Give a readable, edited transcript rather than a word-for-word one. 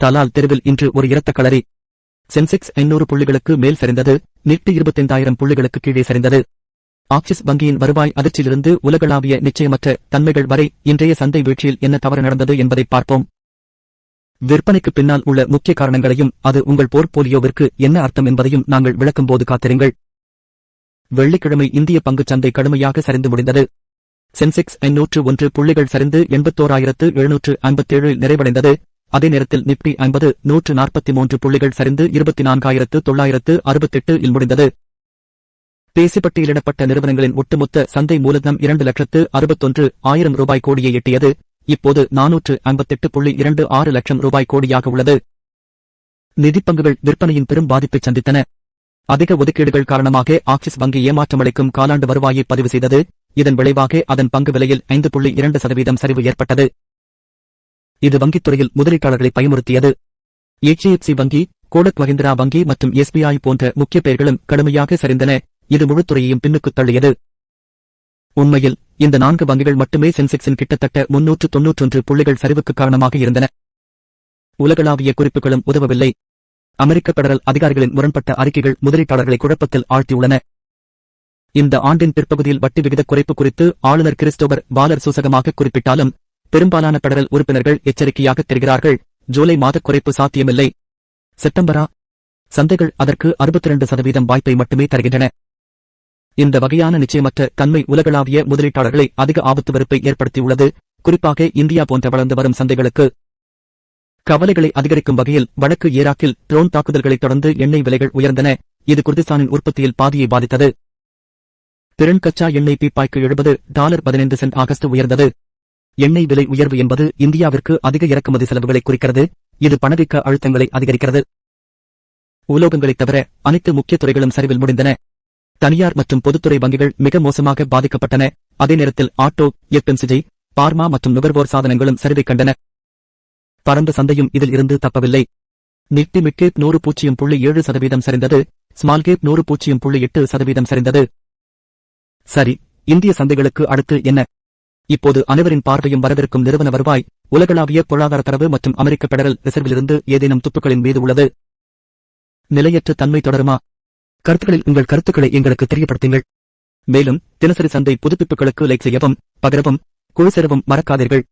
தலால் தெருவில் இன்று ஒரு இரத்த களரி. சென்செக்ஸ் 500 புள்ளிகளுக்கு மேல் சரிந்தது. நிப்டி 25,000 புள்ளிகளுக்கு கீழே சரிந்தது. ஆக்சிஸ் வங்கியின் வருவாய் அதிர்ச்சியிலிருந்து உலகளாவிய நிச்சயமற்ற தன்மைகள் வரை இன்றைய சந்தை வீழ்ச்சியில் என்ன தவறு நடந்தது என்பதை பார்ப்போம். விற்பனைக்கு பின்னால் உள்ள முக்கிய காரணங்களையும் அது உங்கள் போர்ட்போலியோவிற்கு என்ன அர்த்தம் என்பதையும் நாங்கள் விளக்கும்போது காத்திருங்கள். வெள்ளிக்கிழமை இந்திய பங்குச் சந்தை கடுமையாக சரிந்து முடிந்தது. சென்செக்ஸ் 501 புள்ளிகள் சரிந்து 81,757 நிறைவடைந்தது. அதே நேரத்தில் நிப்டி 50 143 புள்ளிகள் சரிந்து 24,968 இல் முடிந்தது. தேசிப்பட்டியலிடப்பட்ட நிறுவனங்களின் ஒட்டுமொத்த சந்தை மூலதனம் 2,61,000 ரூபாய் கோடியை எட்டியது. இப்போது 458.26 லட்சம் ரூபாய் கோடியாக உள்ளது. நிதிப்பங்குகள் விற்பனையின் பெரும் பாதிப்பை சந்தித்தன. அதிக ஒதுக்கீடுகள் காரணமாக ஆக்சிஸ் வங்கி ஏமாற்றமளிக்கும் காலாண்டு வருவாயை பதிவு செய்தது. இதன் விளைவாக அதன் பங்கு விலையில் 5.2% சரிவு ஏற்பட்டது. இது வங்கித்துறையில் முதலீட்டாளர்களை பயமுறுத்தியது. HDFC வங்கி, கோடக் மஹிந்திரா வங்கி மற்றும் SBI போன்ற முக்கிய பெயர்களும் கடுமையாக சரிந்தன. இது முழுத்துறையையும் பின்னுக்குத் தள்ளியது. உண்மையில் இந்த 4 வங்கிகள் மட்டுமே சென்செக்ஸின் கிட்டத்தட்ட 391 புள்ளிகள் சரிவுக்கு காரணமாக இருந்தன. உலகளாவிய குறிப்புகளும் உதவவில்லை. அமெரிக்க பெடரல் அதிகாரிகளின் முரண்பட்ட அறிக்கைகள் முதலீட்டாளர்களை குழப்பத்தில் ஆழ்த்தியுள்ளன. இந்த ஆண்டின் பிற்பகுதியில் வட்டி விகித குறைப்பு குறித்து ஆளுநர் கிறிஸ்டோபர் வாலர் சூசகமாக குறிப்பிட்டாலும் பெரும்பாலான பெடரல் உறுப்பினர்கள் எச்சரிக்கையாக தெரிகிறார்கள். ஜூலை மாத குறைப்பு சாத்தியமில்லை. செப்டம்பரா? சந்தைகள் அதற்கு 62% வாய்ப்பை மட்டுமே தருகின்றன. இந்த வகையான நிச்சயமற்ற தன்மை உலகளாவிய முதலீட்டாளர்களை அதிக ஆபத்து வெறுப்பை ஏற்படுத்தியுள்ளது, குறிப்பாக இந்தியா போன்ற வளர்ந்து வரும் சந்தைகளுக்கு. கவலைகளை அதிகரிக்கும் வகையில் வடக்கு ஈராக்கில் ட்ரோன் தாக்குதல்களைத் தொடர்ந்து எண்ணெய் விலைகள் உயர்ந்தன. இது குர்திஸ்தானின் உற்பத்தியில் பாதியை பாதித்தது. பிரெண்ட் கச்சா எண்ணெய் பீப்பாய்க்கு $70.15 ஆகஸ்ட் உயர்ந்தது. எண்ணெய் விலை உயர்வு என்பது இந்தியாவிற்கு அதிக இறக்குமதி செலவுகளை குறிக்கிறது. இது பணவீக்க அழுத்தங்களை அதிகரிக்கிறது. உலோகங்களைத் தவிர அனைத்து முக்கிய துறைகளும் சரிவில் முடிந்தன. தனியார் மற்றும் பொதுத்துறை வங்கிகள் மிக மோசமாக பாதிக்கப்பட்டன. அதே நேரத்தில் ஆட்டோ, FMCG, பார்மா மற்றும் நுகர்வோர் சாதனங்களும் சரிவைக் கண்டன. பரந்த சந்தையும் இதில் இருந்து தப்பவில்லை. நிப்டி மிட்கேப் 100.7% சரிந்தது. ஸ்மால் கேப் 100.8% சரிந்தது. சரி, இந்திய சந்தைகளுக்கு அடுத்து என்ன? இப்போது அனைவரின் பார்வையும் வரவிருக்கும் நிறுவன வருவாய், உலகளாவிய பொருளாதார தரவு மற்றும் அமெரிக்க பெடரல் ரிசர்விலிருந்து ஏதேனும் துப்புக்களின் மீது உள்ளது. நிலையற்ற தன்மை தொடருமா? கருத்துக்களில் உங்கள் கருத்துக்களை எங்களுக்கு தெரியப்படுத்துங்கள். மேலும் தினசரி சந்தை புதுப்பிப்புகளுக்கு லைக் செய்யவும், பகிரவும், குழு சேரவும் மறக்காதீர்கள்.